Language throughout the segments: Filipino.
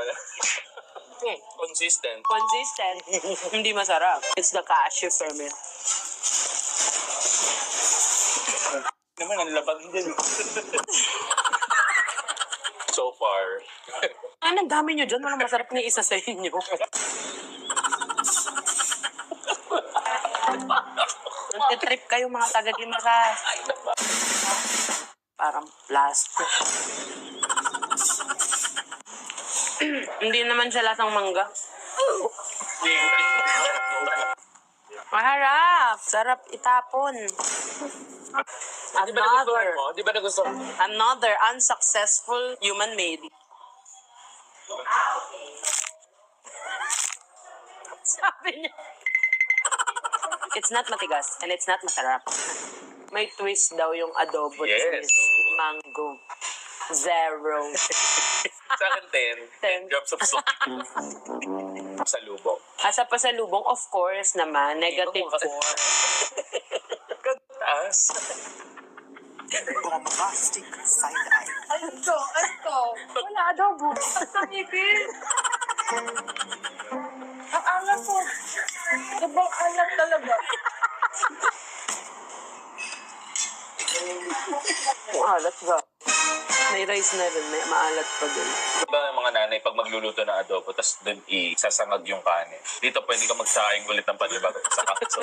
wala. Consistent. Consistent. Hindi masarap. It's the cashew for me. Naman, ang lapag din. So far. Ang dami nyo dyan. Walang masarap na isa sa inyo. Nagtitrip kayo mga taga-Gimaras. Parang plastic. Hindi naman siya lasang mangga. Maharap. Sarap itapon. Di ba nagustuhan mo? Di ba nagustuhan mo? Another unsuccessful human made. Sabi niya. It's not matigas and it's not masarap. May twist daw yung adobo Yes. twist. Mango. 0. Sa akin 10. 10 drops of salt. Sa lubong. Asa pa sa lubong, of course naman, negative 4. Taas. Bombastic side-eye. Ano? Wala adobo. Samipin. Ang alat po. Dabang alat talaga. Ang alat ba? May rice na rin, may maalat pa din. Diba yung mga nanay, pag magluluto ng adobo, tapos dun isasangag yung kanin. Dito pwede ka magsaing ulit ng panibag sa kakso.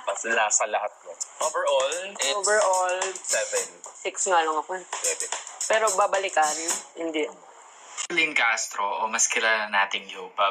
Tapos lasa lahat mo. Overall, it's Overall, 7. 6 nga lang ako. 7. Pero babalikan, hindi. Lynn Castro o mas kilala nating Yupa.